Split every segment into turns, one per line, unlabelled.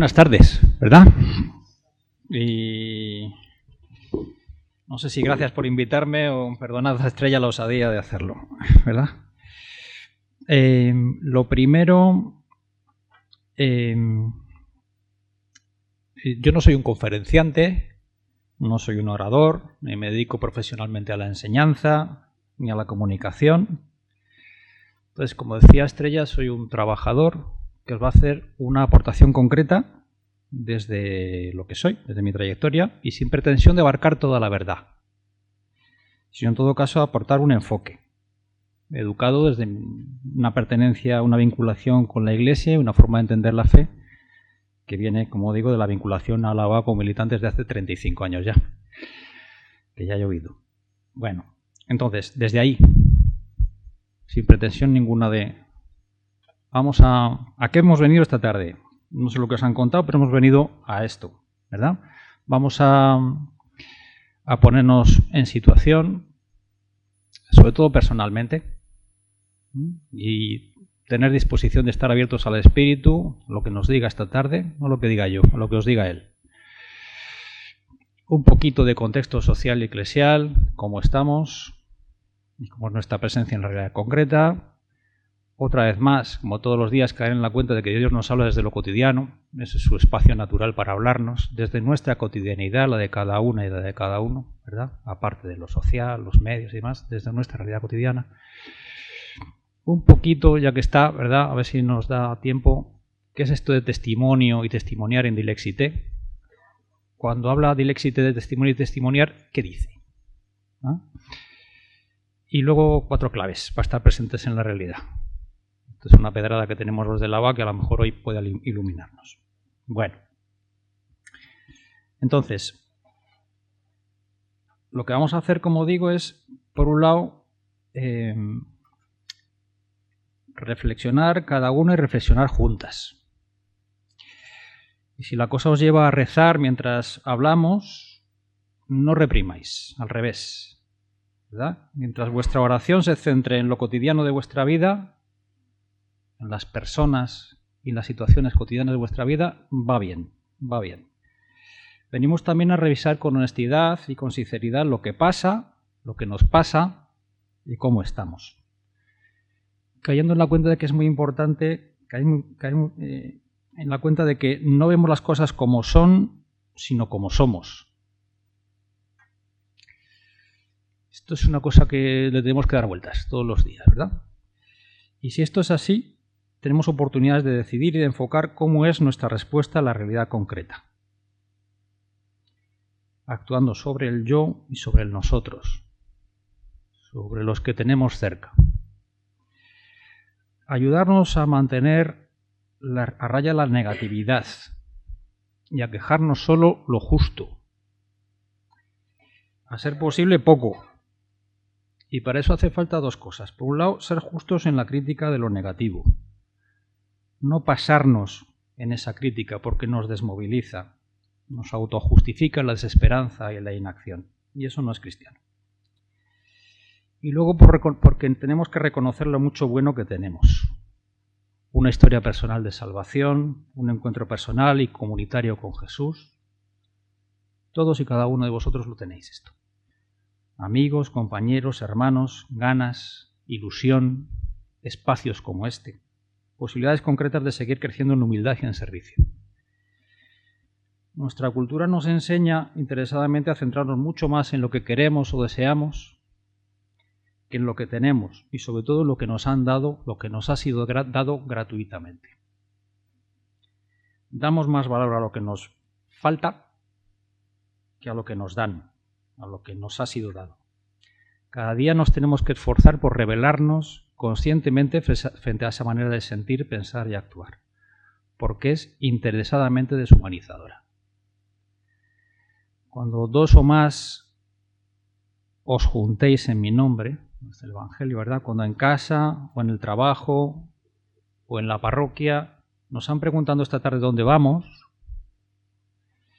Buenas tardes, ¿verdad? Y no sé si gracias por invitarme o perdonad a Estrella la osadía de hacerlo, ¿verdad? Lo primero, yo no soy un conferenciante, no soy un orador, ni me dedico profesionalmente a la enseñanza ni a la comunicación. Entonces, como decía Estrella, soy un trabajador que os va a hacer una aportación concreta desde lo que soy, desde mi trayectoria, y sin pretensión de abarcar toda la verdad, sino en todo caso aportar un enfoque, educado desde una pertenencia, una vinculación con la Iglesia y una forma de entender la fe que viene, como digo, de la vinculación a la OA con militantes de hace 35 años ya, que ya ha llovido. Bueno, entonces, desde ahí, sin pretensión ninguna de... ¿A qué hemos venido esta tarde? No sé lo que os han contado, pero hemos venido a esto, ¿verdad? Vamos a ponernos en situación, sobre todo personalmente, y tener disposición de estar abiertos al Espíritu, lo que nos diga esta tarde, no lo que diga yo, lo que os diga Él. Un poquito de contexto social y eclesial, cómo estamos, y cómo es nuestra presencia en la realidad concreta. Otra vez más, como todos los días, caer en la cuenta de que Dios nos habla desde lo cotidiano, ese es su espacio natural para hablarnos, desde nuestra cotidianidad, la de cada una y la de cada uno, ¿verdad? Aparte de lo social, los medios y demás, desde nuestra realidad cotidiana. Un poquito, ya que está, ¿verdad? A ver si nos da tiempo, ¿qué es esto de testimonio y testimoniar en Dilexité? Cuando habla Dilexité de testimonio y testimoniar, ¿qué dice? ¿Ah? Y luego 4 claves para estar presentes en la realidad. Es una pedrada que tenemos los de la OA que a lo mejor hoy puede iluminarnos. Bueno, entonces, lo que vamos a hacer, como digo, es, por un lado, reflexionar cada uno y reflexionar juntas. Y si la cosa os lleva a rezar mientras hablamos, no reprimáis, al revés, ¿verdad? Mientras vuestra oración se centre en lo cotidiano de vuestra vida, en las personas y las situaciones cotidianas de vuestra vida, va bien, va bien. Venimos también a revisar con honestidad y con sinceridad lo que pasa, lo que nos pasa y cómo estamos. Cayendo en la cuenta de que es muy importante, en la cuenta de que no vemos las cosas como son, sino como somos. Esto es una cosa que le tenemos que dar vueltas todos los días, ¿verdad? Y si esto es así, tenemos oportunidades de decidir y de enfocar cómo es nuestra respuesta a la realidad concreta, actuando sobre el yo y sobre el nosotros, sobre los que tenemos cerca. Ayudarnos a mantener a raya la negatividad y a quejarnos solo lo justo, a ser posible poco. Y para eso hace falta 2 cosas. Por un lado, ser justos en la crítica de lo negativo. No pasarnos en esa crítica porque nos desmoviliza, nos autojustifica en la desesperanza y en la inacción. Y eso no es cristiano. Y luego porque tenemos que reconocer lo mucho bueno que tenemos. Una historia personal de salvación, un encuentro personal y comunitario con Jesús. Todos y cada uno de vosotros lo tenéis esto. Amigos, compañeros, hermanos, ganas, ilusión, espacios como este. Posibilidades concretas de seguir creciendo en humildad y en servicio. Nuestra cultura nos enseña interesadamente a centrarnos mucho más en lo que queremos o deseamos que en lo que tenemos y sobre todo en lo que nos han dado, lo que nos ha sido dado gratuitamente. Damos más valor a lo que nos falta que a lo que nos dan, a lo que nos ha sido dado. Cada día nos tenemos que esforzar por revelarnos conscientemente frente a esa manera de sentir, pensar y actuar, porque es interesadamente deshumanizadora. Cuando 2 o más os juntéis en mi nombre, es el Evangelio, ¿verdad? Cuando en casa o en el trabajo o en la parroquia nos han preguntado esta tarde dónde vamos,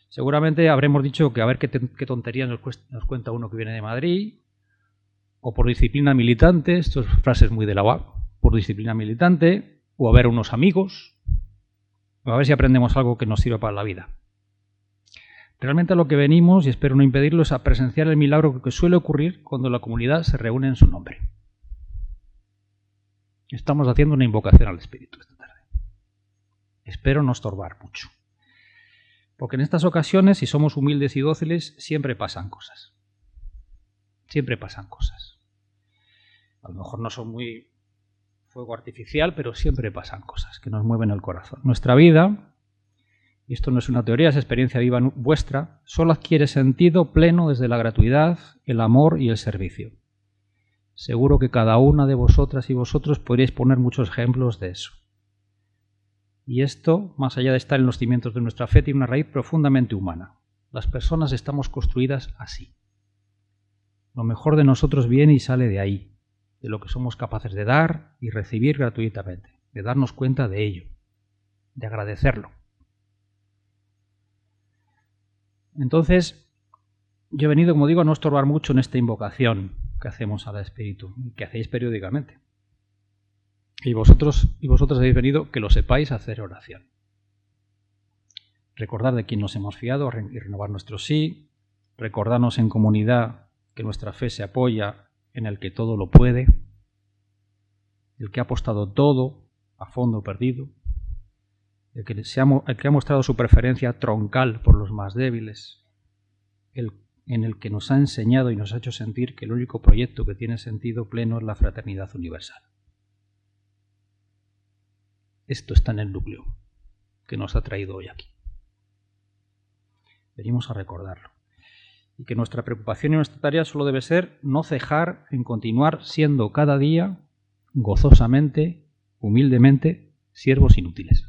seguramente habremos dicho que a ver qué tonterías nos cuenta uno que viene de Madrid, o por disciplina militante, esto es frases muy de la UAC, por disciplina militante, o a ver unos amigos, A ver si aprendemos algo que nos sirva para la vida. Realmente a lo que venimos, y espero no impedirlo, es a presenciar el milagro que suele ocurrir cuando la comunidad se reúne en su nombre. Estamos haciendo una invocación al Espíritu esta tarde. Espero no estorbar mucho. Porque en estas ocasiones, si somos humildes y dóciles, siempre pasan cosas. Siempre pasan cosas. A lo mejor no son muy fuego artificial, pero siempre pasan cosas que nos mueven el corazón. Nuestra vida, y esto no es una teoría, es experiencia viva vuestra, solo adquiere sentido pleno desde la gratuidad, el amor y el servicio. Seguro que cada una de vosotras y vosotros podríais poner muchos ejemplos de eso. Y esto, más allá de estar en los cimientos de nuestra fe, tiene una raíz profundamente humana. Las personas estamos construidas así. Lo mejor de nosotros viene y sale de ahí, de lo que somos capaces de dar y recibir gratuitamente, de darnos cuenta de ello, de agradecerlo. Entonces, yo he venido, como digo, a no estorbar mucho en esta invocación que hacemos al Espíritu, que hacéis periódicamente. Y vosotras habéis venido, que lo sepáis, a hacer oración. Recordar de quién nos hemos fiado y renovar nuestro sí. Recordarnos en comunidad que nuestra fe se apoya en el que todo lo puede, el que ha apostado todo a fondo perdido, el que ha mostrado su preferencia troncal por los más débiles, en el que nos ha enseñado y nos ha hecho sentir que el único proyecto que tiene sentido pleno es la fraternidad universal. Esto está en el núcleo que nos ha traído hoy aquí. Venimos a recordarlo. Y que nuestra preocupación y nuestra tarea solo debe ser no cejar en continuar siendo cada día, gozosamente, humildemente, siervos inútiles.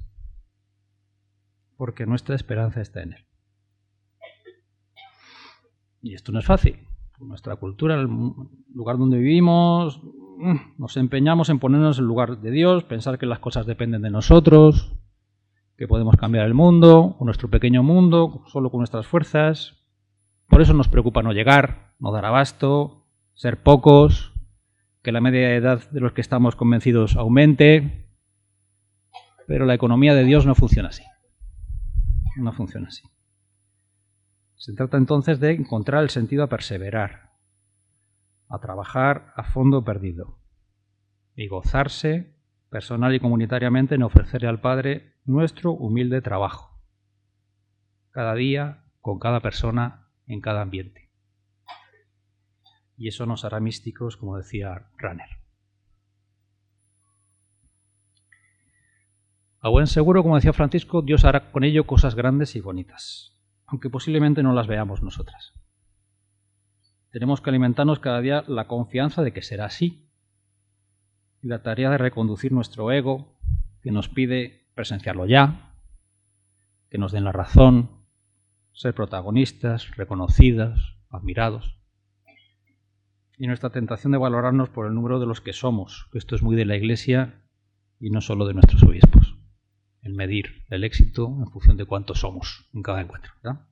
Porque nuestra esperanza está en Él. Y esto no es fácil. Nuestra cultura, el lugar donde vivimos, nos empeñamos en ponernos en el lugar de Dios, pensar que las cosas dependen de nosotros, que podemos cambiar el mundo, o nuestro pequeño mundo, solo con nuestras fuerzas. Por eso nos preocupa no llegar, no dar abasto, ser pocos, que la media de edad de los que estamos convencidos aumente. Pero la economía de Dios no funciona así. No funciona así. Se trata entonces de encontrar el sentido a perseverar, a trabajar a fondo perdido y gozarse personal y comunitariamente en ofrecerle al Padre nuestro humilde trabajo, cada día, con cada persona, en cada ambiente. Y eso nos hará místicos, como decía Ranner. A buen seguro, como decía Francisco, Dios hará con ello cosas grandes y bonitas, aunque posiblemente no las veamos nosotras. Tenemos que alimentarnos cada día la confianza de que será así. Y la tarea de reconducir nuestro ego, que nos pide presenciarlo ya, que nos den la razón, ser protagonistas, reconocidas, admirados. Y nuestra tentación de valorarnos por el número de los que somos, que esto es muy de la Iglesia y no solo de nuestros obispos. El medir el éxito en función de cuántos somos en cada encuentro, ¿verdad?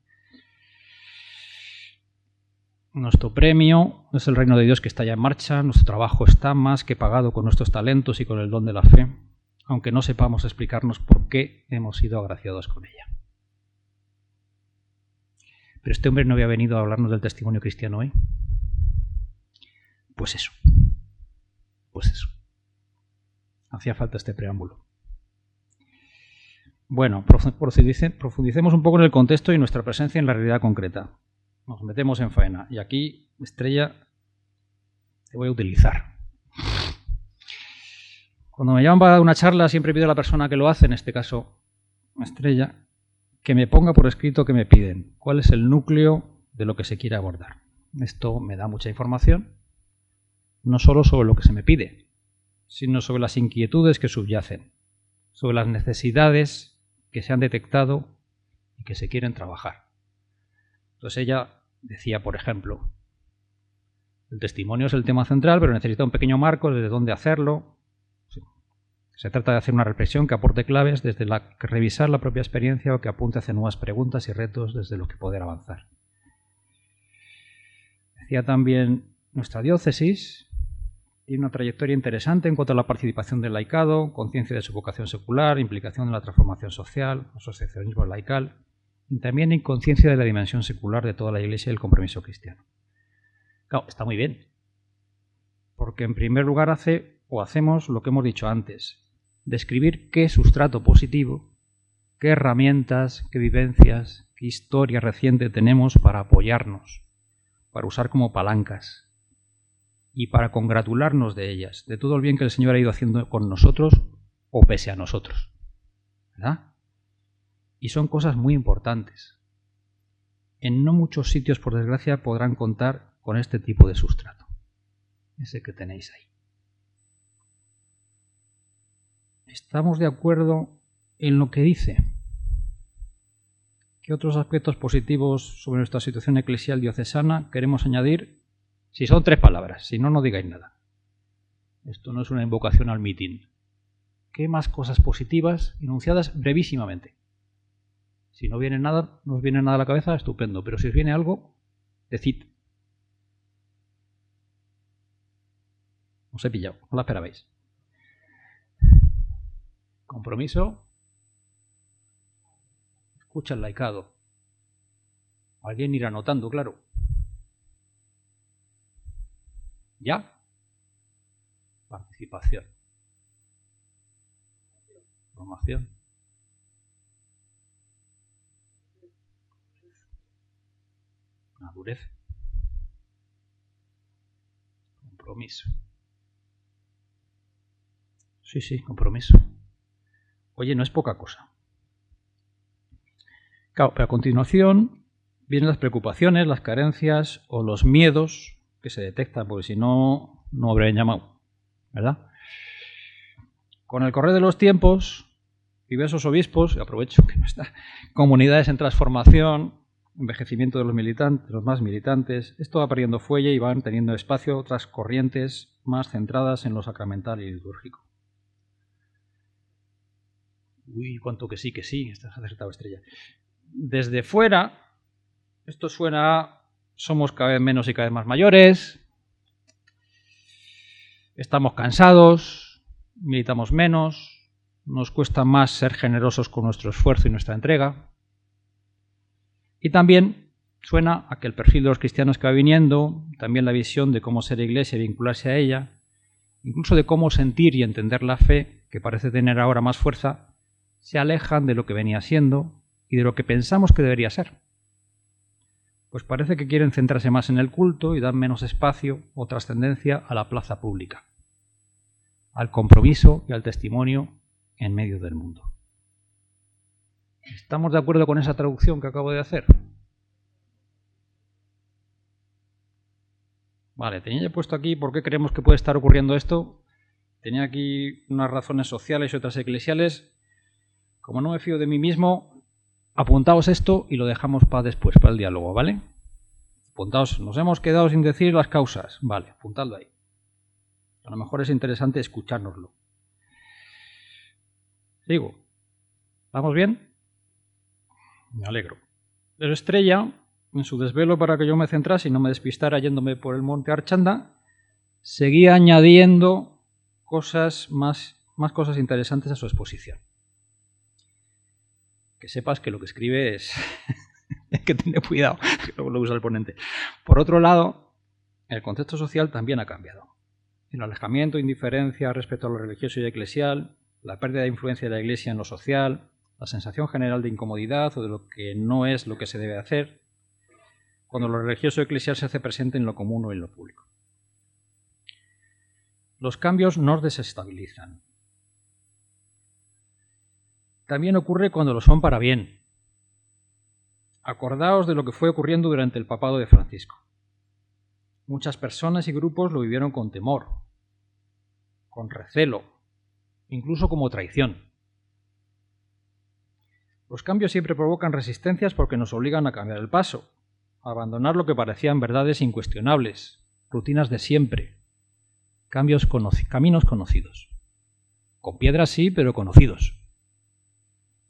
Nuestro premio es el reino de Dios que está ya en marcha, nuestro trabajo está más que pagado con nuestros talentos y con el don de la fe, aunque no sepamos explicarnos por qué hemos sido agraciados con ella. Pero este hombre no había venido a hablarnos del testimonio cristiano hoy. Pues eso. Hacía falta este preámbulo. Bueno, profundicemos un poco en el contexto y nuestra presencia en la realidad concreta. Nos metemos en faena. Y aquí, Estrella, te voy a utilizar. Cuando me llaman para dar una charla, siempre pido a la persona que lo hace, en este caso, Estrella, que me ponga por escrito qué me piden. ¿Cuál es el núcleo de lo que se quiere abordar? Esto me da mucha información, no solo sobre lo que se me pide, sino sobre las inquietudes que subyacen, sobre las necesidades que se han detectado y que se quieren trabajar. Entonces ella decía, por ejemplo, el testimonio es el tema central, pero necesita un pequeño marco desde dónde hacerlo. Sí. Se trata de hacer una reflexión que aporte claves desde la que revisar la propia experiencia o que apunte hacia nuevas preguntas y retos desde los que poder avanzar. Decía también, nuestra diócesis Tiene una trayectoria interesante en cuanto a la participación del laicado, conciencia de su vocación secular, implicación en la transformación social, asociacionismo laical, y también en conciencia de la dimensión secular de toda la Iglesia y el compromiso cristiano. Claro, está muy bien, porque en primer lugar hacemos lo que hemos dicho antes, describir qué sustrato positivo, qué herramientas, qué vivencias, qué historia reciente tenemos para apoyarnos, para usar como palancas y para congratularnos de ellas, de todo el bien que el Señor ha ido haciendo con nosotros o pese a nosotros. ¿Verdad? Y son cosas muy importantes. En no muchos sitios, por desgracia, podrán contar con este tipo de sustrato. Ese que tenéis ahí. ¿Estamos de acuerdo en lo que dice? ¿Qué otros aspectos positivos sobre nuestra situación eclesial diocesana queremos añadir? Si son 3 palabras, si no, no digáis nada. Esto no es una invocación al mitin. ¿Qué más cosas positivas enunciadas brevísimamente? Si no viene nada, no os viene nada a la cabeza, estupendo. Pero si os viene algo, decid. Os he pillado, no la esperabais. Compromiso. Escucha el laicado. Alguien irá anotando, claro. ¿Ya? Participación. Formación. Madurez. Compromiso. Sí, compromiso. Oye, no es poca cosa. Claro, pero a continuación vienen las preocupaciones, las carencias o los miedos que se detectan, porque si no, no habrían llamado, ¿verdad? Con el correr de los tiempos, diversos obispos, y aprovecho que no está, comunidades en transformación, envejecimiento de los militantes, los más militantes, esto va perdiendo fuelle y van teniendo espacio otras corrientes más centradas en lo sacramental y litúrgico. Uy, cuánto que sí, estás acertado, Estrella. Desde fuera, esto suena a somos cada vez menos y cada vez más mayores, estamos cansados, militamos menos, nos cuesta más ser generosos con nuestro esfuerzo y nuestra entrega. Y también suena a que el perfil de los cristianos que va viniendo, también la visión de cómo ser iglesia y vincularse a ella, incluso de cómo sentir y entender la fe, que parece tener ahora más fuerza, se alejan de lo que venía siendo y de lo que pensamos que debería ser. Pues parece que quieren centrarse más en el culto y dar menos espacio o trascendencia a la plaza pública, al compromiso y al testimonio en medio del mundo. ¿Estamos de acuerdo con esa traducción que acabo de hacer? Vale, tenía puesto aquí por qué creemos que puede estar ocurriendo esto. Tenía aquí unas razones sociales y otras eclesiales. Como no me fío de mí mismo, apuntaos esto y lo dejamos para después, para el diálogo, ¿vale? Apuntaos, nos hemos quedado sin decir las causas. Vale, apuntadlo ahí. A lo mejor es interesante escuchárnoslo. Sigo. ¿Vamos bien? Me alegro. Pero Estrella, en su desvelo para que yo me centrase y no me despistara yéndome por el monte Archanda, seguía añadiendo más cosas interesantes a su exposición. Que sepas que lo que escribe es... hay que tener cuidado, que luego lo usa el ponente. Por otro lado, el contexto social también ha cambiado. El alejamiento, indiferencia respecto a lo religioso y eclesial, la pérdida de influencia de la Iglesia en lo social, la sensación general de incomodidad o de lo que no es lo que se debe hacer, cuando lo religioso y eclesial se hace presente en lo común o en lo público. Los cambios nos desestabilizan. También ocurre cuando lo son para bien. Acordaos de lo que fue ocurriendo durante el papado de Francisco. Muchas personas y grupos lo vivieron con temor, con recelo, incluso como traición. Los cambios siempre provocan resistencias porque nos obligan a cambiar el paso, a abandonar lo que parecían verdades incuestionables, rutinas de siempre, caminos conocidos. Con piedras sí, pero conocidos.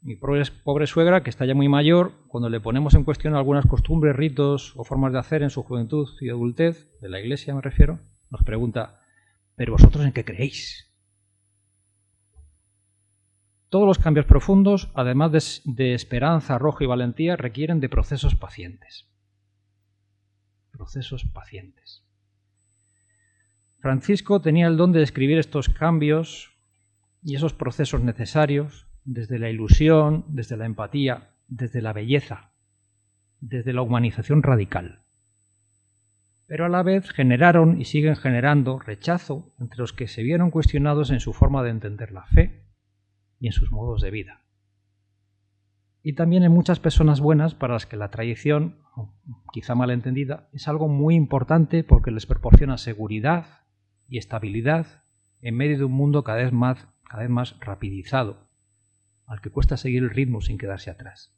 Mi pobre suegra, que está ya muy mayor, cuando le ponemos en cuestión algunas costumbres, ritos o formas de hacer en su juventud y adultez, de la Iglesia me refiero, nos pregunta: pero ¿vosotros en qué creéis? Todos los cambios profundos, además de esperanza, arrojo y valentía, requieren de procesos pacientes. Procesos pacientes. Francisco tenía el don de describir estos cambios y esos procesos necesarios desde la ilusión, desde la empatía, desde la belleza, desde la humanización radical. Pero a la vez generaron y siguen generando rechazo entre los que se vieron cuestionados en su forma de entender la fe y en sus modos de vida. Y también en muchas personas buenas para las que la tradición, quizá malentendida, es algo muy importante porque les proporciona seguridad y estabilidad en medio de un mundo cada vez más rapidizado, al que cuesta seguir el ritmo sin quedarse atrás.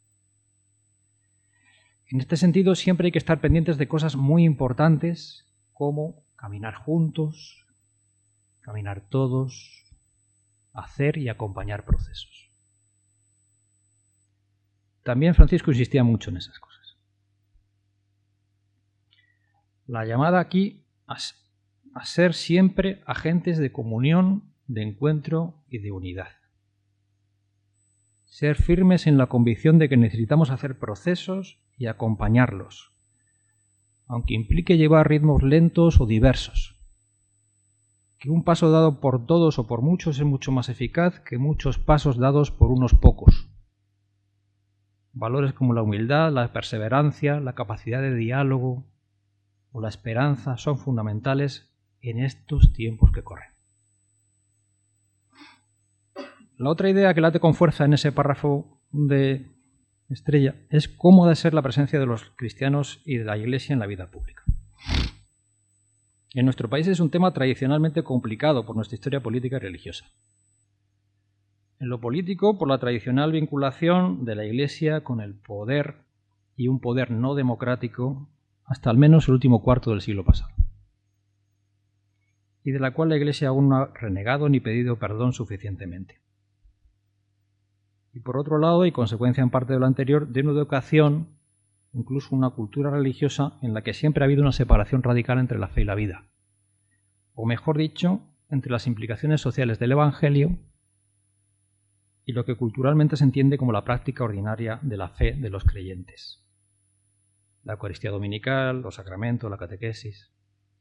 En este sentido, siempre hay que estar pendientes de cosas muy importantes como caminar juntos, caminar todos, hacer y acompañar procesos. También Francisco insistía mucho en esas cosas. La llamada aquí a ser siempre agentes de comunión, de encuentro y de unidad. Ser firmes en la convicción de que necesitamos hacer procesos y acompañarlos, aunque implique llevar ritmos lentos o diversos. Que un paso dado por todos o por muchos es mucho más eficaz que muchos pasos dados por unos pocos. Valores como la humildad, la perseverancia, la capacidad de diálogo o la esperanza son fundamentales en estos tiempos que corren. La otra idea que late con fuerza en ese párrafo de Estrella es cómo debe ser la presencia de los cristianos y de la Iglesia en la vida pública. En nuestro país es un tema tradicionalmente complicado por nuestra historia política y religiosa. En lo político, por la tradicional vinculación de la Iglesia con el poder y un poder no democrático hasta al menos el último cuarto del siglo pasado, y de la cual la Iglesia aún no ha renegado ni pedido perdón suficientemente. Y por otro lado, y consecuencia en parte de lo anterior, de una educación, incluso una cultura religiosa en la que siempre ha habido una separación radical entre la fe y la vida, o mejor dicho, entre las implicaciones sociales del Evangelio y lo que culturalmente se entiende como la práctica ordinaria de la fe de los creyentes. La Eucaristía dominical, los sacramentos, la catequesis,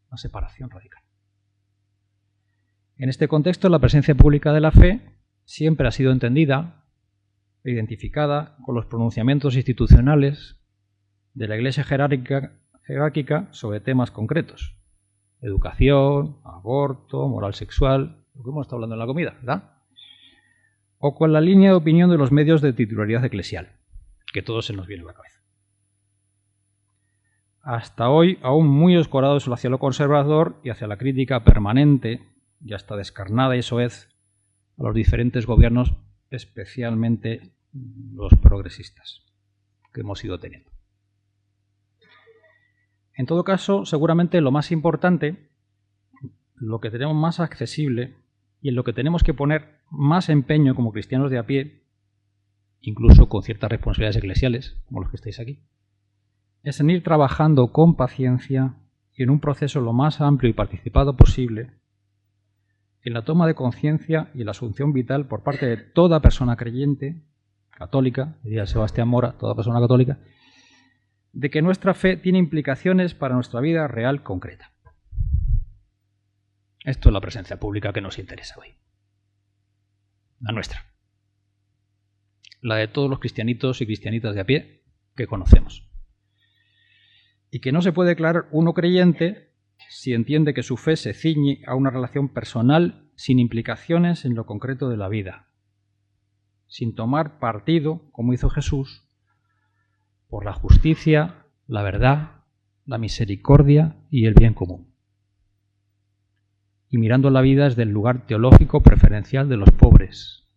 una separación radical. En este contexto, la presencia pública de la fe siempre ha sido entendida e identificada con los pronunciamientos institucionales de la Iglesia jerárquica sobre temas concretos. Educación, aborto, moral sexual, lo que hemos estado hablando en la comida, ¿verdad? O con la línea de opinión de los medios de titularidad eclesial, que todo se nos viene a la cabeza. Hasta hoy, aún muy oscorados hacia lo conservador y hacia la crítica permanente y hasta descarnada y soez a los diferentes gobiernos, especialmente los progresistas que hemos ido teniendo. En todo caso, seguramente lo más importante, lo que tenemos más accesible y en lo que tenemos que poner más empeño como cristianos de a pie, incluso con ciertas responsabilidades eclesiales, como los que estáis aquí, es en ir trabajando con paciencia y en un proceso lo más amplio y participado posible en la toma de conciencia y la asunción vital por parte de toda persona creyente, católica, diría Sebastián Mora, toda persona católica, de que nuestra fe tiene implicaciones para nuestra vida real concreta. Esto es la presencia pública que nos interesa hoy. La nuestra. La de todos los cristianitos y cristianitas de a pie que conocemos. Y que no se puede declarar uno creyente si entiende que su fe se ciñe a una relación personal sin implicaciones en lo concreto de la vida, sin tomar partido, como hizo Jesús, por la justicia, la verdad, la misericordia y el bien común. Y mirando la vida desde el lugar teológico preferencial de los pobres,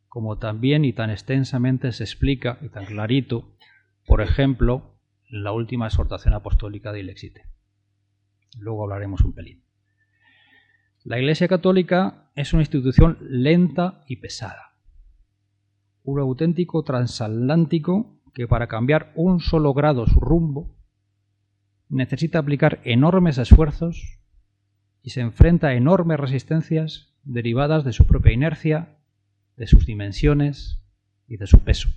como también y tan extensamente se explica y tan clarito, por ejemplo, en la última exhortación apostólica de Ilexite. Luego hablaremos un pelín. La Iglesia Católica es una institución lenta y pesada, un auténtico transatlántico que para cambiar un solo grado su rumbo necesita aplicar enormes esfuerzos y se enfrenta a enormes resistencias derivadas de su propia inercia, de sus dimensiones y de su peso.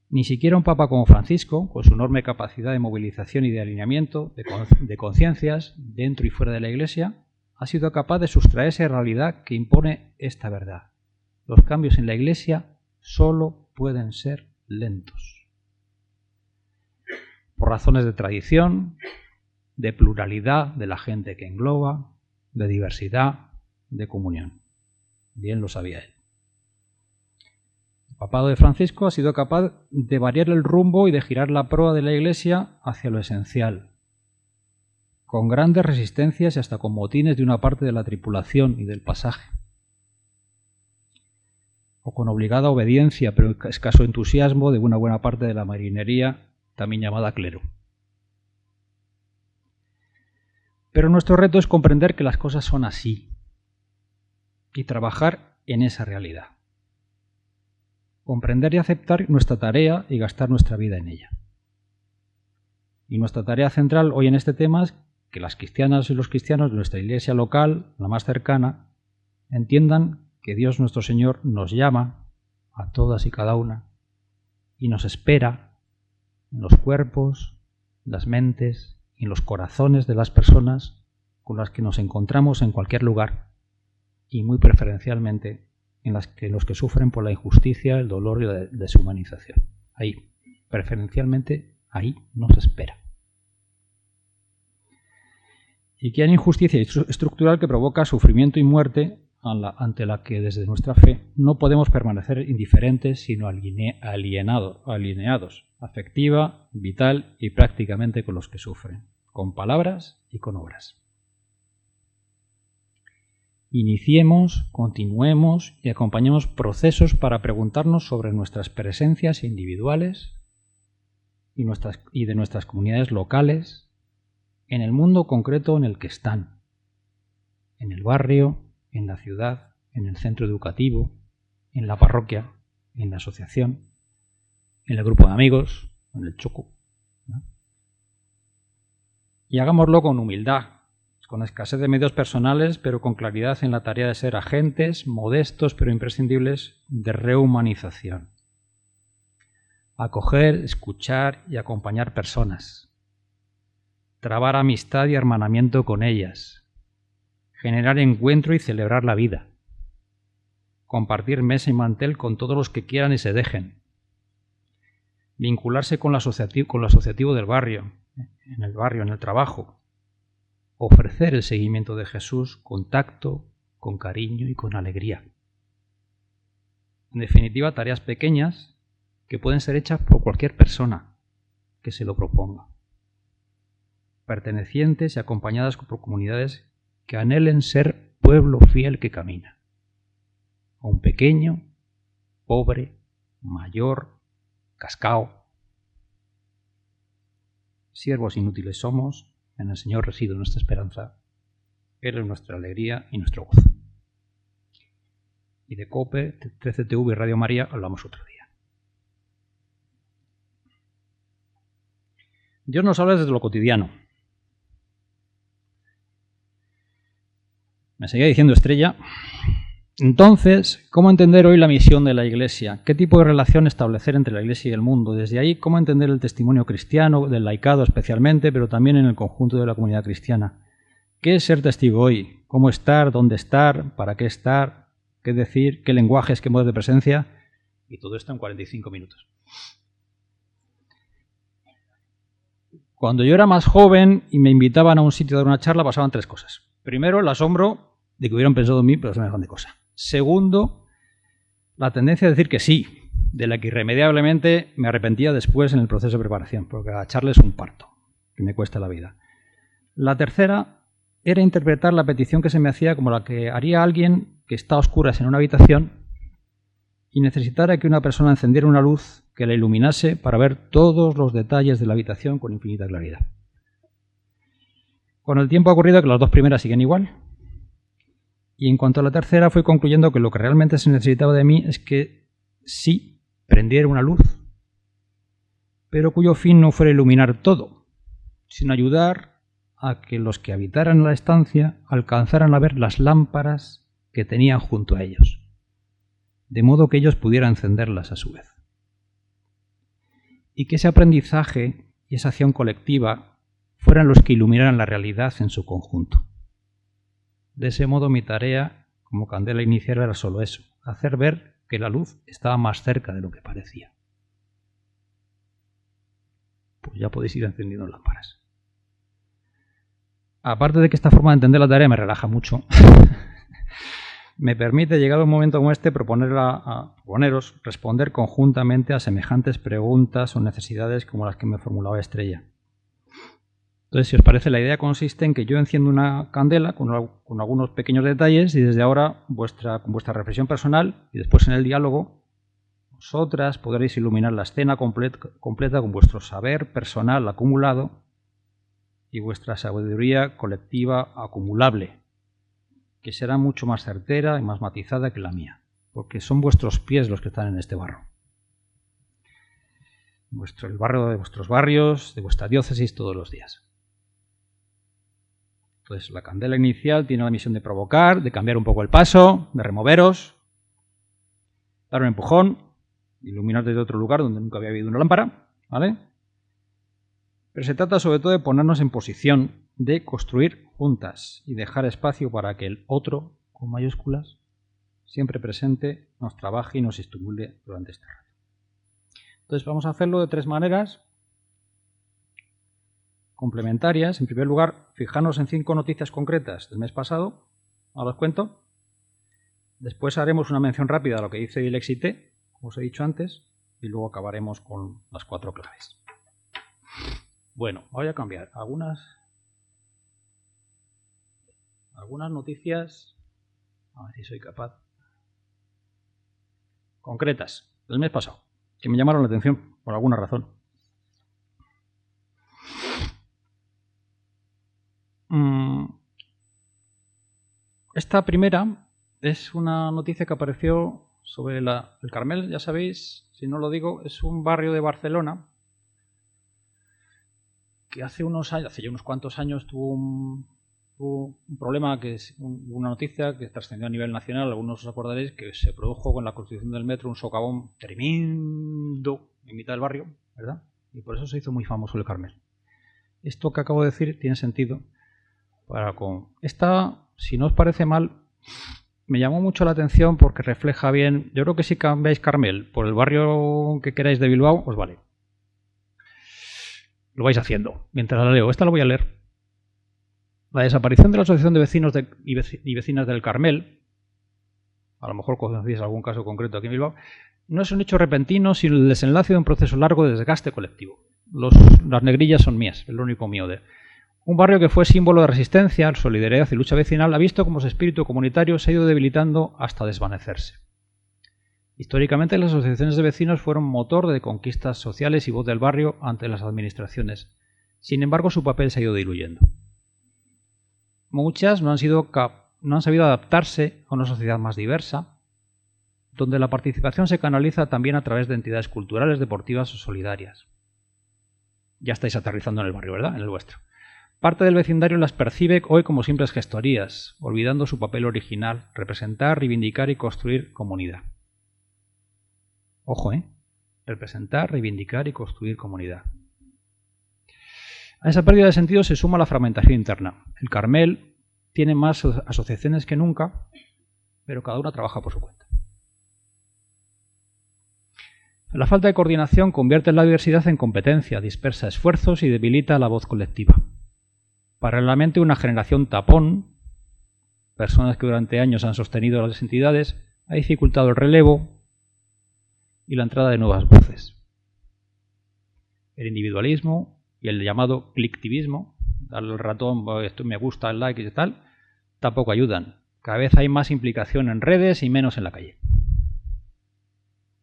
Ni siquiera un papa como Francisco, con su enorme capacidad de movilización y de alineamiento de conciencias dentro y fuera de la Iglesia, ha sido capaz de sustraer esa realidad que impone esta verdad. Los cambios en la Iglesia solo pueden ser lentos. Por razones de tradición, de pluralidad de la gente que engloba, de diversidad, de comunión. Bien lo sabía él. El papado de Francisco ha sido capaz de variar el rumbo y de girar la proa de la Iglesia hacia lo esencial, con grandes resistencias y hasta con motines de una parte de la tripulación y del pasaje, o con obligada obediencia pero escaso entusiasmo de una buena parte de la marinería, también llamada clero. Pero nuestro reto es comprender que las cosas son así y trabajar en esa realidad. Comprender y aceptar nuestra tarea y gastar nuestra vida en ella. Y nuestra tarea central hoy en este tema es que las cristianas y los cristianos de nuestra iglesia local, la más cercana, entiendan que Dios nuestro Señor nos llama a todas y cada una y nos espera en los cuerpos, las mentes y en los corazones de las personas con las que nos encontramos en cualquier lugar y muy preferencialmente en los que sufren por la injusticia, el dolor y la deshumanización. Ahí, preferencialmente, ahí nos espera. Y que hay injusticia estructural que provoca sufrimiento y muerte ante la que desde nuestra fe no podemos permanecer indiferentes, sino alineados, afectiva, vital y prácticamente con los que sufren, con palabras y con obras. Iniciemos, continuemos y acompañemos procesos para preguntarnos sobre nuestras presencias individuales y de nuestras comunidades locales en el mundo concreto en el que están, en el barrio, en la ciudad, en el centro educativo, en la parroquia, en la asociación, en el grupo de amigos, en el choco, ¿no? Y hagámoslo con humildad, con escasez de medios personales, pero con claridad en la tarea de ser agentes modestos pero imprescindibles de rehumanización. Acoger, escuchar y acompañar personas. Trabar amistad y hermanamiento con ellas. Generar encuentro y celebrar la vida. Compartir mesa y mantel con todos los que quieran y se dejen. Vincularse con lo asociativo del barrio, en el trabajo. Ofrecer el seguimiento de Jesús con tacto, con cariño y con alegría. En definitiva, tareas pequeñas que pueden ser hechas por cualquier persona que se lo proponga. Pertenecientes y acompañadas por comunidades que anhelen ser pueblo fiel que camina. Aun pequeño, pobre, mayor, cascao. Siervos inútiles somos. En el Señor reside nuestra esperanza. Él es nuestra alegría y nuestro gozo. Y de COPE, 13TV y Radio María hablamos otro día. Dios nos habla desde lo cotidiano. Me seguía diciendo Estrella. Entonces, ¿cómo entender hoy la misión de la Iglesia? ¿Qué tipo de relación establecer entre la Iglesia y el mundo? Desde ahí, ¿cómo entender el testimonio cristiano, del laicado especialmente, pero también en el conjunto de la comunidad cristiana? ¿Qué es ser testigo hoy? ¿Cómo estar? ¿Dónde estar? ¿Para qué estar? ¿Qué decir? ¿Qué lenguajes? ¿Qué modos de presencia? Y todo esto en 45 minutos. Cuando yo era más joven y me invitaban a un sitio a dar una charla, pasaban tres cosas. Primero, el asombro de que hubieran pensado en mí, pero semejante cosa. Segundo, la tendencia a decir que sí, de la que irremediablemente me arrepentía después en el proceso de preparación, porque agacharle es un parto, que me cuesta la vida. La tercera era interpretar la petición que se me hacía como la que haría alguien que está a oscuras en una habitación y necesitara que una persona encendiera una luz que la iluminase para ver todos los detalles de la habitación con infinita claridad. Con el tiempo ha ocurrido que las dos primeras siguen igual. Y en cuanto a la tercera, fui concluyendo que lo que realmente se necesitaba de mí es que sí prendiera una luz, pero cuyo fin no fuera iluminar todo, sino ayudar a que los que habitaran la estancia alcanzaran a ver las lámparas que tenían junto a ellos, de modo que ellos pudieran encenderlas a su vez. Y que ese aprendizaje y esa acción colectiva fueran los que iluminaran la realidad en su conjunto. De ese modo mi tarea como candela inicial era solo eso, hacer ver que la luz estaba más cerca de lo que parecía. Pues ya podéis ir encendiendo lámparas. Aparte de que esta forma de entender la tarea me relaja mucho, me permite, llegado un momento como este, proponeros responder conjuntamente a semejantes preguntas o necesidades como las que me formulaba Estrella. Entonces, si os parece, la idea consiste en que yo enciendo una candela con algunos pequeños detalles y desde ahora, con vuestra reflexión personal y después en el diálogo, vosotras podréis iluminar la escena completa con vuestro saber personal acumulado y vuestra sabiduría colectiva acumulable, que será mucho más certera y más matizada que la mía, porque son vuestros pies los que están en este barro. El barro de vuestros barrios, de vuestra diócesis todos los días. Entonces, la candela inicial tiene la misión de provocar, de cambiar un poco el paso, de removeros, dar un empujón, iluminar desde otro lugar donde nunca había habido una lámpara, ¿vale? Pero se trata sobre todo de ponernos en posición de construir juntas y dejar espacio para que el otro, con mayúsculas, siempre presente, nos trabaje y nos estimule durante este rato. Entonces vamos a hacerlo de tres maneras complementarias. En primer lugar, fijarnos en 5 noticias concretas del mes pasado, ahora os cuento. Después haremos una mención rápida a lo que dice Dilexité, como os he dicho antes, y luego acabaremos con las 4 claves. Bueno, voy a cambiar algunas noticias, a ver si soy capaz, concretas del mes pasado, que me llamaron la atención por alguna razón. Esta primera es una noticia que apareció sobre el Carmel, ya sabéis, si no lo digo, es un barrio de Barcelona que hace ya unos cuantos años tuvo un problema, que es una noticia que trascendió a nivel nacional. Algunos os acordaréis que se produjo con la construcción del metro un socavón tremendo en mitad del barrio, ¿verdad? Y por eso se hizo muy famoso el Carmel. Esto que acabo de decir tiene sentido esta, si no os parece mal, me llamó mucho la atención porque refleja bien. Yo creo que si cambiáis Carmel por el barrio que queráis de Bilbao, os vale. Lo vais haciendo mientras la leo. Esta la voy a leer. La desaparición de la Asociación de Vecinos y Vecinas del Carmel, a lo mejor conocéis algún caso concreto aquí en Bilbao, no es un hecho repentino, sino el desenlace de un proceso largo de desgaste colectivo. Las negrillas son mías, es lo único mío de... Un barrio que fue símbolo de resistencia, solidaridad y lucha vecinal ha visto cómo su espíritu comunitario se ha ido debilitando hasta desvanecerse. Históricamente, las asociaciones de vecinos fueron motor de conquistas sociales y voz del barrio ante las administraciones. Sin embargo, su papel se ha ido diluyendo. Muchas no han sabido adaptarse a una sociedad más diversa, donde la participación se canaliza también a través de entidades culturales, deportivas o solidarias. Ya estáis aterrizando en el barrio, ¿verdad? En el vuestro. Parte del vecindario las percibe hoy como simples gestorías, olvidando su papel original, representar, reivindicar y construir comunidad. Ojo, representar, reivindicar y construir comunidad. A esa pérdida de sentido se suma la fragmentación interna. El Carmel tiene más asociaciones que nunca, pero cada una trabaja por su cuenta. La falta de coordinación convierte la diversidad en competencia, dispersa esfuerzos y debilita la voz colectiva. Paralelamente, una generación tapón, personas que durante años han sostenido las entidades, ha dificultado el relevo y la entrada de nuevas voces. El individualismo y el llamado clictivismo, darle al ratón, esto me gusta, el like y tal, tampoco ayudan. Cada vez hay más implicación en redes y menos en la calle.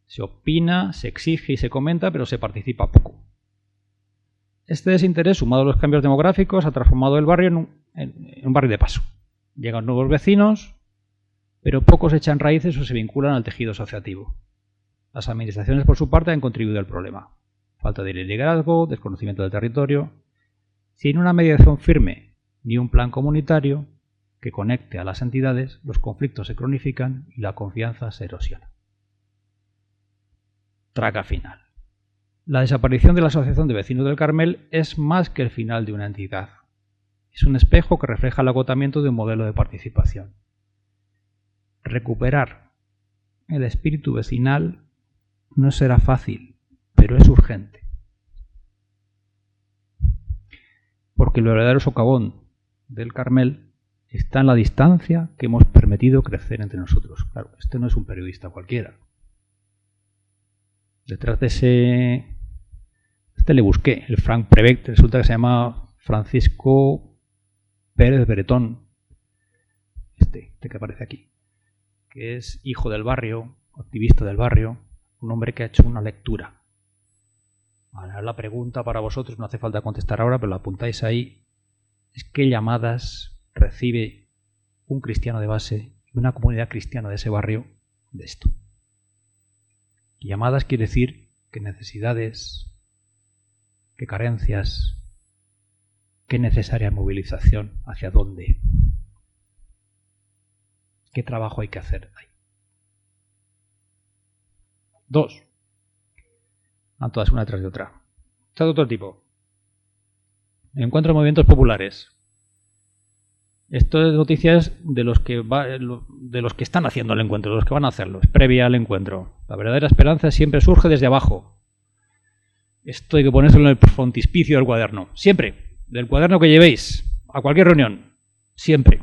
Se opina, se exige y se comenta, pero se participa poco. Este desinterés, sumado a los cambios demográficos, ha transformado el barrio en un barrio de paso. Llegan nuevos vecinos, pero pocos echan raíces o se vinculan al tejido asociativo. Las administraciones, por su parte, han contribuido al problema. Falta de liderazgo, desconocimiento del territorio. Sin una mediación firme ni un plan comunitario que conecte a las entidades, los conflictos se cronifican y la confianza se erosiona. Traca final. La desaparición de la Asociación de Vecinos del Carmel es más que el final de una entidad. Es un espejo que refleja el agotamiento de un modelo de participación. Recuperar el espíritu vecinal no será fácil, pero es urgente. Porque el verdadero socavón del Carmel está en la distancia que hemos permitido crecer entre nosotros. Claro, este no es un periodista cualquiera. Detrás de este le busqué, el Frank Prevec, resulta que se llama Francisco Pérez Bretón, este que aparece aquí, que es hijo del barrio, activista del barrio, un hombre que ha hecho una lectura. Ahora la pregunta para vosotros, no hace falta contestar ahora, pero la apuntáis ahí, es qué llamadas recibe un cristiano de base y una comunidad cristiana de ese barrio de esto. Y llamadas quiere decir qué necesidades, qué carencias, qué necesaria movilización, hacia dónde, qué trabajo hay que hacer ahí. 2. Van todas una tras de otra. Está de otro tipo. Encuentro de movimientos populares. Esto es noticias de los que están haciendo el encuentro, de los que van a hacerlo. Es previa al encuentro. La verdadera esperanza siempre surge desde abajo. Esto hay que ponérselo en el frontispicio del cuaderno. Siempre. Del cuaderno que llevéis a cualquier reunión. Siempre.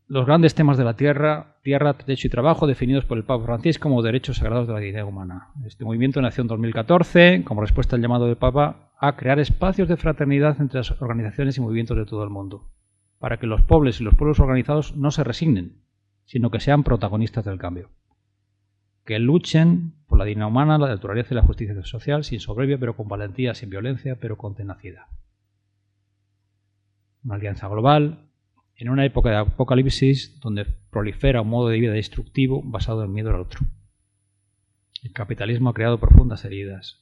Los grandes temas de la tierra, techo y trabajo, definidos por el Papa Francisco como derechos sagrados de la dignidad humana. Este movimiento nació en 2014 como respuesta al llamado del Papa a crear espacios de fraternidad entre las organizaciones y movimientos de todo el mundo, para que los pueblos y los pueblos organizados no se resignen, sino que sean protagonistas del cambio. Que luchen por la dignidad humana, la naturaleza y la justicia social, sin soberbia, pero con valentía, sin violencia, pero con tenacidad. Una alianza global en una época de apocalipsis donde prolifera un modo de vida destructivo basado en el miedo al otro. El capitalismo ha creado profundas heridas.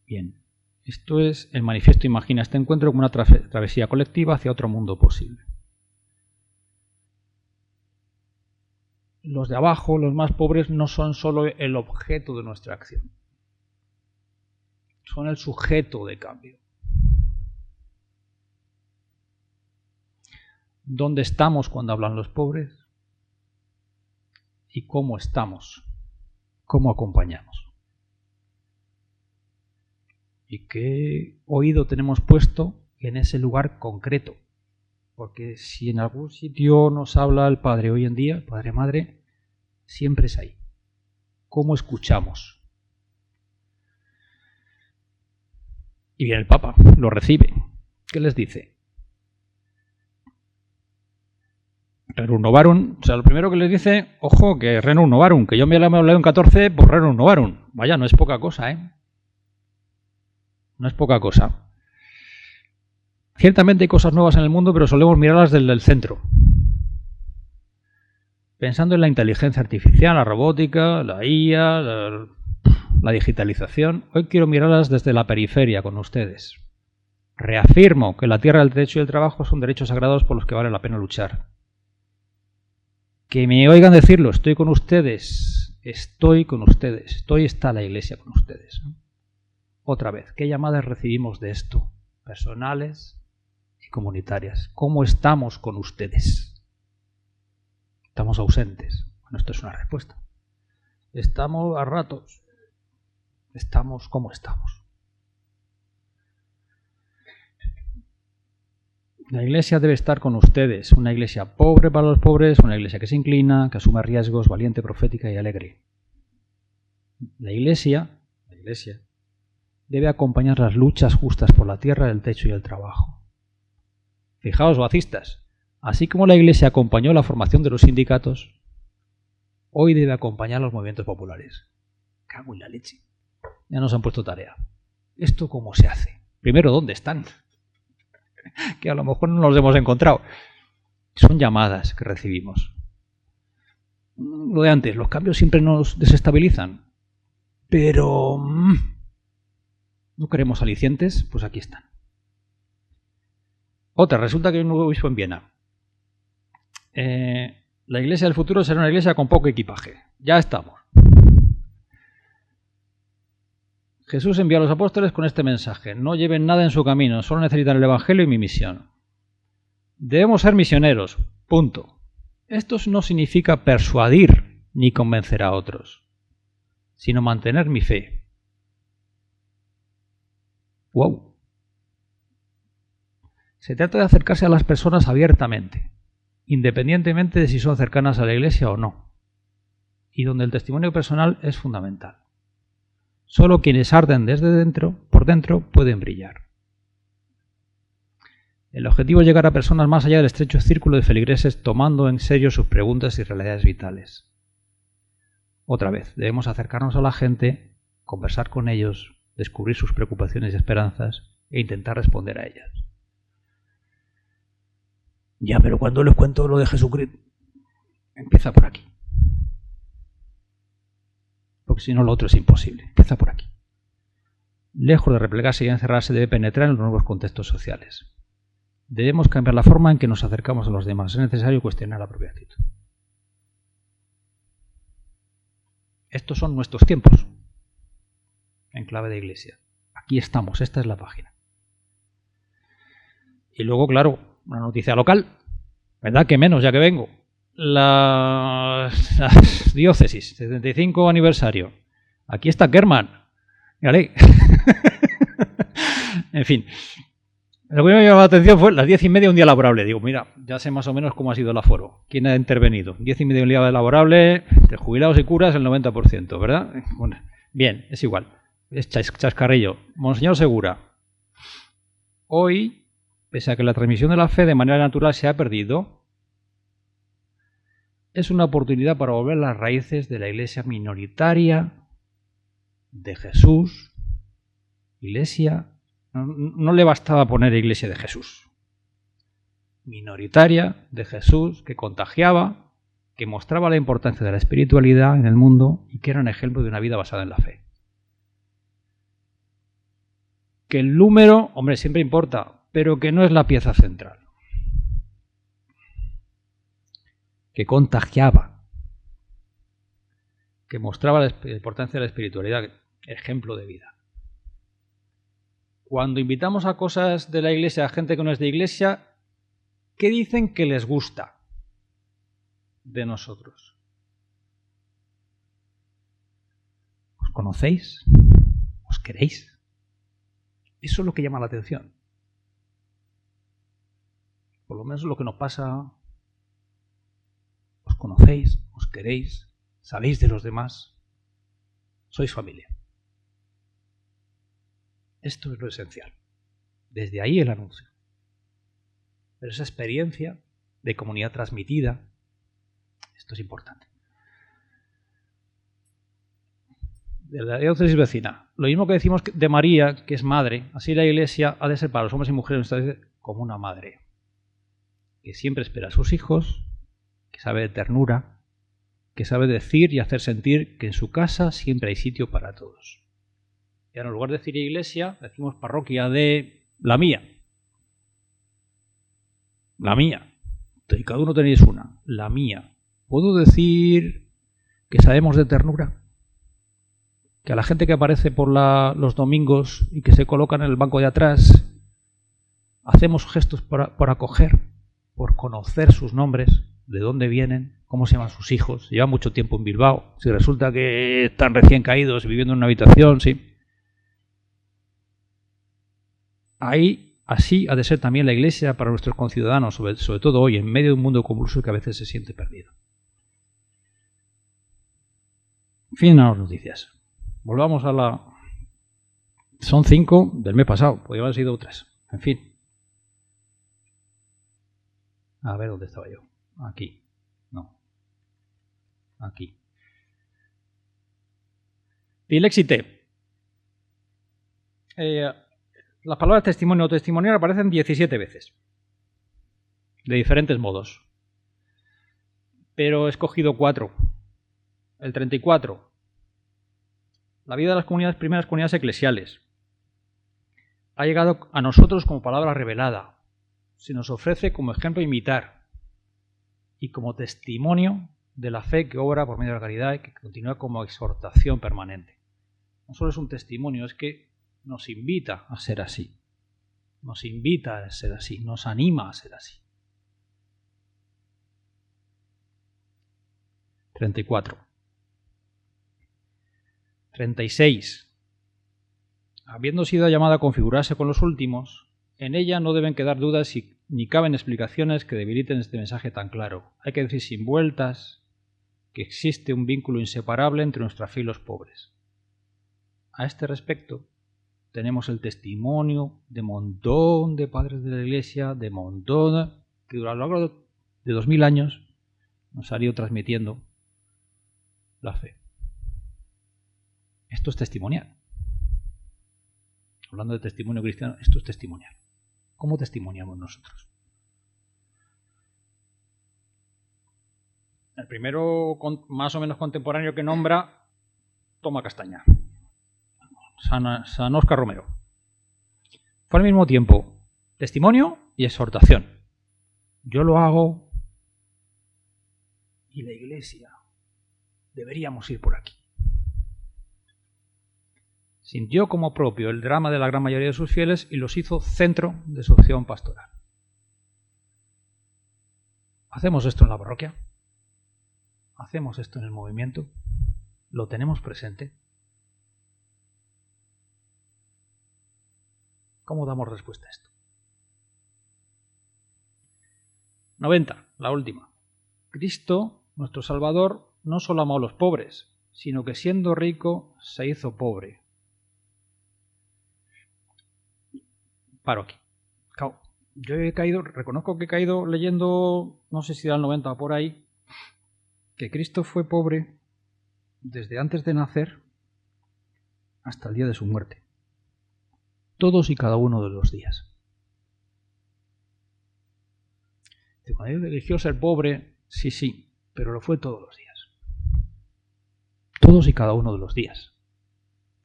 Bien, esto es el manifiesto Imagina este encuentro como una travesía colectiva hacia otro mundo posible. Los de abajo, los más pobres, no son solo el objeto de nuestra acción. Son el sujeto de cambio. ¿Dónde estamos cuando hablan los pobres? ¿Y cómo estamos? ¿Cómo acompañamos? ¿Y qué oído tenemos puesto en ese lugar concreto? Porque si en algún sitio nos habla el Padre hoy en día, el Padre Madre, siempre es ahí. ¿Cómo escuchamos? Y viene el Papa, lo recibe. ¿Qué les dice? Rerum novarum, o sea, lo primero que les dice, ojo, que Rerum novarum, que yo me lo he hablado en 14 por Rerum novarum. Vaya, no es poca cosa, ¿eh? No es poca cosa. Ciertamente hay cosas nuevas en el mundo, pero solemos mirarlas desde el centro. Pensando en la inteligencia artificial, la robótica, la IA, la digitalización, hoy quiero mirarlas desde la periferia con ustedes. Reafirmo que la tierra, el techo y el trabajo son derechos sagrados por los que vale la pena luchar. Que me oigan decirlo, estoy con ustedes, hoy está la Iglesia con ustedes. Otra vez, ¿qué llamadas recibimos de esto? Personales y comunitarias. ¿Cómo estamos con ustedes? ¿Estamos ausentes? Bueno, esto es una respuesta. ¿Estamos a ratos? ¿Estamos cómo estamos? La Iglesia debe estar con ustedes, una Iglesia pobre para los pobres, una Iglesia que se inclina, que asume riesgos, valiente, profética y alegre. La Iglesia debe acompañar las luchas justas por la tierra, el techo y el trabajo. Fijaos, bacistas, así como la Iglesia acompañó la formación de los sindicatos, hoy debe acompañar los movimientos populares. Cago en la leche. Ya nos han puesto tarea. ¿Esto cómo se hace? Primero, ¿dónde están? Que a lo mejor no los hemos encontrado. Son llamadas que recibimos. Lo de antes, los cambios siempre nos desestabilizan. Pero ¿No queremos alicientes? Pues aquí están. Otra, resulta que hay un nuevo obispo en Viena. La iglesia del futuro será una iglesia con poco equipaje. Ya estamos. Jesús envió a los apóstoles con este mensaje: no lleven nada en su camino, solo necesitan el evangelio y mi misión. Debemos ser misioneros, punto. Esto no significa persuadir ni convencer a otros, sino mantener mi fe. ¡Wow! Se trata de acercarse a las personas abiertamente, independientemente de si son cercanas a la iglesia o no, y donde el testimonio personal es fundamental. Solo quienes arden por dentro, pueden brillar. El objetivo es llegar a personas más allá del estrecho círculo de feligreses, tomando en serio sus preguntas y realidades vitales. Otra vez, debemos acercarnos a la gente, conversar con ellos, descubrir sus preocupaciones y esperanzas e intentar responder a ellas. Ya, pero cuando les cuento lo de Jesucristo, empieza por aquí. Porque si no, lo otro es imposible. Empieza por aquí. Lejos de replegarse y encerrarse, debe penetrar en los nuevos contextos sociales. Debemos cambiar la forma en que nos acercamos a los demás. Es necesario cuestionar la propia actitud. Estos son nuestros tiempos en clave de iglesia. Aquí estamos, esta es la página. Y luego, claro, una noticia local, ¿verdad? Que menos, ya que vengo. Las diócesis, 75 aniversario. Aquí está Kerman. Mírale. En fin. Lo que me llamó la atención fue las 10:30 un día laborable. Digo, mira, ya sé más o menos cómo ha sido el aforo. ¿Quién ha intervenido? 10:30 un día laborable, de jubilados y curas el 90%, ¿verdad? Bueno, bien, es igual. Es chascarrillo. Monseñor Segura. Hoy, pese a que la transmisión de la fe de manera natural se ha perdido, es una oportunidad para volver a las raíces de la iglesia minoritaria de Jesús. Iglesia, no le bastaba poner iglesia de Jesús. Minoritaria de Jesús, que contagiaba, que mostraba la importancia de la espiritualidad en el mundo y que era un ejemplo de una vida basada en la fe. Que el número, hombre, siempre importa, pero que no es la pieza central. Que contagiaba, que mostraba la importancia de la espiritualidad, ejemplo de vida. Cuando invitamos a cosas de la iglesia a gente que no es de iglesia, ¿qué dicen que les gusta de nosotros? ¿Os conocéis? ¿Os queréis? Eso es lo que llama la atención. Por lo menos es lo que nos pasa. ¿Os conocéis? ¿Os queréis? ¿Sabéis de los demás? ¿Sois familia? Esto es lo esencial. Desde ahí el anuncio. Pero esa experiencia de comunidad transmitida, esto es importante. De la diócesis vecina, lo mismo que decimos de María, que es madre, así la iglesia ha de ser para los hombres y mujeres como una madre, que siempre espera a sus hijos, que sabe de ternura, que sabe decir y hacer sentir que en su casa siempre hay sitio para todos. Y ahora, en lugar de decir iglesia, decimos parroquia de la mía. La mía. Y cada uno tenéis una. La mía. ¿Puedo decir que sabemos de ternura? Que a la gente que aparece por los domingos y que se coloca en el banco de atrás, hacemos gestos por acoger, por conocer sus nombres, de dónde vienen, cómo se llaman sus hijos. Llevan mucho tiempo en Bilbao. Si resulta que están recién caídos viviendo en una habitación, sí. Ahí, así ha de ser también la iglesia para nuestros conciudadanos, sobre todo hoy, en medio de un mundo convulso que a veces se siente perdido. Fin de las noticias. Volvamos a la... Son 5 del mes pasado, podrían haber sido 3. En fin. A ver, ¿dónde estaba yo? Aquí. No. Aquí. Dilexite. Las palabras testimonio o testimonial aparecen 17 veces. De diferentes modos. Pero he escogido 4. El 34. La vida de las primeras comunidades eclesiales. ha llegado a nosotros como palabra revelada. Se nos ofrece como ejemplo a imitar y como testimonio de la fe que obra por medio de la caridad y que continúa como exhortación permanente. No solo es un testimonio, es que nos invita a ser así. Nos invita a ser así, nos anima a ser así. 34. 36. Habiendo sido llamada a configurarse con los últimos, en ella no deben quedar dudas ni caben explicaciones que debiliten este mensaje tan claro. Hay que decir sin vueltas que existe un vínculo inseparable entre nuestra fe y los pobres. A este respecto, tenemos el testimonio de montón de padres de la Iglesia, de montón que a lo largo de 2000 años nos han ido transmitiendo la fe. Esto es testimonial. Hablando de testimonio cristiano, esto es testimonial. ¿Cómo testimoniamos nosotros? El primero más o menos contemporáneo que nombra, Toma Castaña. San Óscar Romero. Fue al mismo tiempo testimonio y exhortación. Yo lo hago y la Iglesia deberíamos ir por aquí. Sintió como propio el drama de la gran mayoría de sus fieles y los hizo centro de su acción pastoral. ¿Hacemos esto en la parroquia? ¿Hacemos esto en el movimiento? ¿Lo tenemos presente? ¿Cómo damos respuesta a esto? 90. La última. Cristo, nuestro Salvador, no solo amó a los pobres, sino que siendo rico se hizo pobre. Paro aquí. Yo reconozco que he caído leyendo, no sé si era el 90 o por ahí, que Cristo fue pobre desde antes de nacer hasta el día de su muerte. Todos y cada uno de los días. Cuando él eligió ser pobre, sí, pero lo fue todos los días. Todos y cada uno de los días.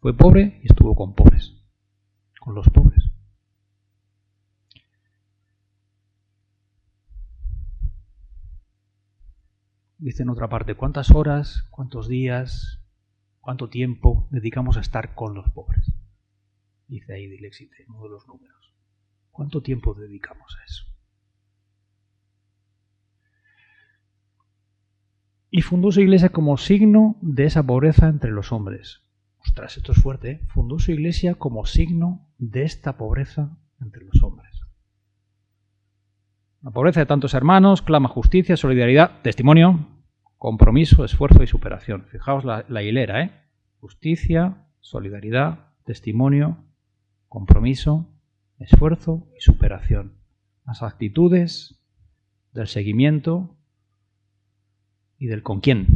Fue pobre y estuvo con pobres. Con los pobres. Dice en otra parte, ¿cuántas horas, cuántos días, cuánto tiempo dedicamos a estar con los pobres? Dice ahí Dilexite, uno de los números. ¿Cuánto tiempo dedicamos a eso? Y fundó su iglesia como signo de esa pobreza entre los hombres. Ostras, esto es fuerte, ¿eh? Fundó su iglesia como signo de esta pobreza entre los hombres. La pobreza de tantos hermanos clama justicia, solidaridad, testimonio, compromiso, esfuerzo y superación. Fijaos la hilera, ¿eh? Justicia, solidaridad, testimonio, compromiso, esfuerzo y superación. Las actitudes del seguimiento y del con quién.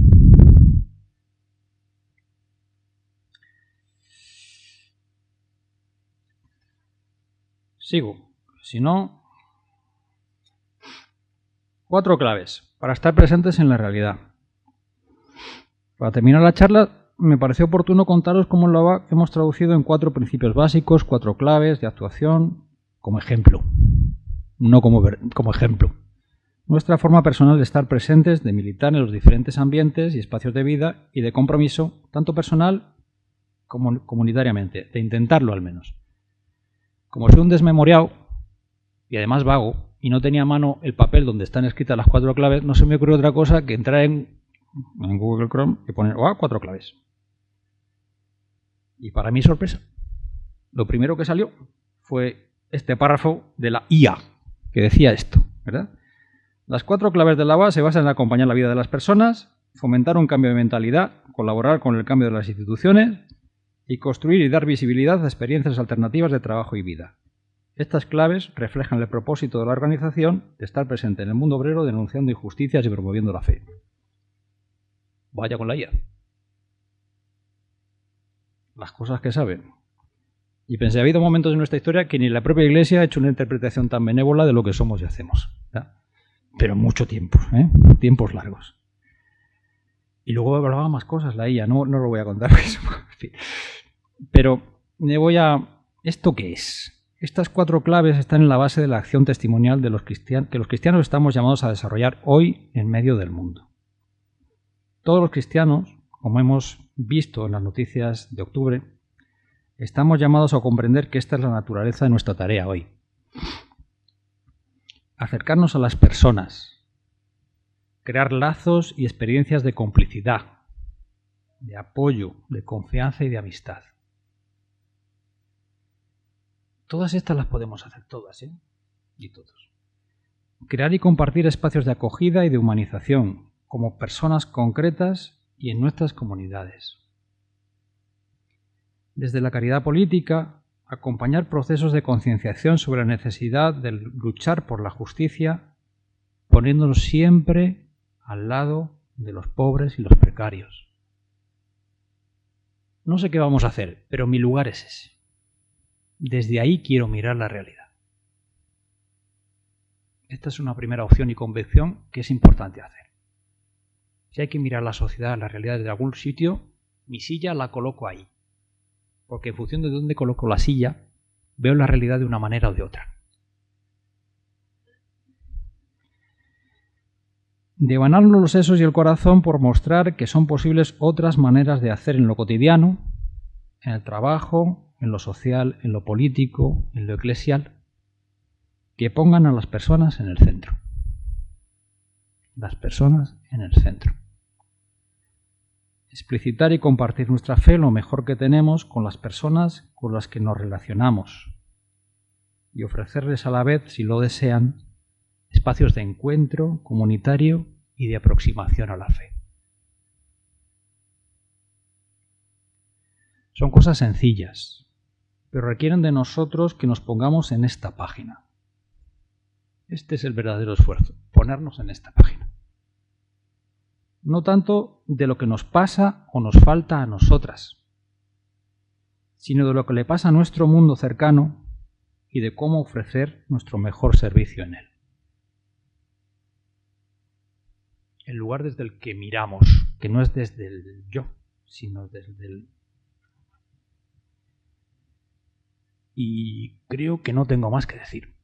Sigo. Si no... 4 claves para estar presentes en la realidad. Para terminar la charla, me pareció oportuno contaros cómo lo hemos traducido en 4 principios básicos, 4 claves de actuación, como ejemplo. No como ejemplo. Nuestra forma personal de estar presentes, de militar en los diferentes ambientes y espacios de vida y de compromiso, tanto personal como comunitariamente, de intentarlo al menos. Como soy un desmemoriado y además vago, y no tenía a mano el papel donde están escritas las 4 claves, no se me ocurrió otra cosa que entrar en Google Chrome y poner 4 claves. Y para mi sorpresa, lo primero que salió fue este párrafo de la IA, que decía esto, ¿verdad? Las 4 claves de la OA se basan en acompañar la vida de las personas, fomentar un cambio de mentalidad, colaborar con el cambio de las instituciones y construir y dar visibilidad a experiencias alternativas de trabajo y vida. Estas claves reflejan el propósito de la organización de estar presente en el mundo obrero denunciando injusticias y promoviendo la fe. Vaya con la IA. Las cosas que saben. Y pensé, ha habido momentos en nuestra historia que ni la propia Iglesia ha hecho una interpretación tan benévola de lo que somos y hacemos, ¿verdad? Pero mucho tiempo, tiempos largos. Y luego hablaba más cosas la IA, no lo voy a contar. Pero me voy a... ¿Esto qué es? Estas 4 claves están en la base de la acción testimonial que los cristianos estamos llamados a desarrollar hoy en medio del mundo. Todos los cristianos, como hemos visto en las noticias de octubre, estamos llamados a comprender que esta es la naturaleza de nuestra tarea hoy. Acercarnos a las personas, crear lazos y experiencias de complicidad, de apoyo, de confianza y de amistad. Todas estas las podemos hacer todas, y todos. Crear y compartir espacios de acogida y de humanización, como personas concretas y en nuestras comunidades. Desde la caridad política, acompañar procesos de concienciación sobre la necesidad de luchar por la justicia, poniéndonos siempre al lado de los pobres y los precarios. No sé qué vamos a hacer, pero mi lugar es ese. Desde ahí quiero mirar la realidad. Esta es una primera opción y convicción que es importante hacer. Si hay que mirar la sociedad, la realidad desde algún sitio, mi silla la coloco ahí. Porque en función de dónde coloco la silla, veo la realidad de una manera o de otra. Devanarnos los sesos y el corazón por mostrar que son posibles otras maneras de hacer en lo cotidiano, en el trabajo, en lo social, en lo político, en lo eclesial, que pongan a las personas en el centro. Las personas en el centro. Explicitar y compartir nuestra fe lo mejor que tenemos con las personas con las que nos relacionamos y ofrecerles a la vez, si lo desean, espacios de encuentro comunitario y de aproximación a la fe. Son cosas sencillas, pero requieren de nosotros que nos pongamos en esta página. Este es el verdadero esfuerzo, ponernos en esta página. No tanto de lo que nos pasa o nos falta a nosotras, sino de lo que le pasa a nuestro mundo cercano y de cómo ofrecer nuestro mejor servicio en él. El lugar desde el que miramos, que no es desde el yo, sino desde el... Y creo que no tengo más que decir.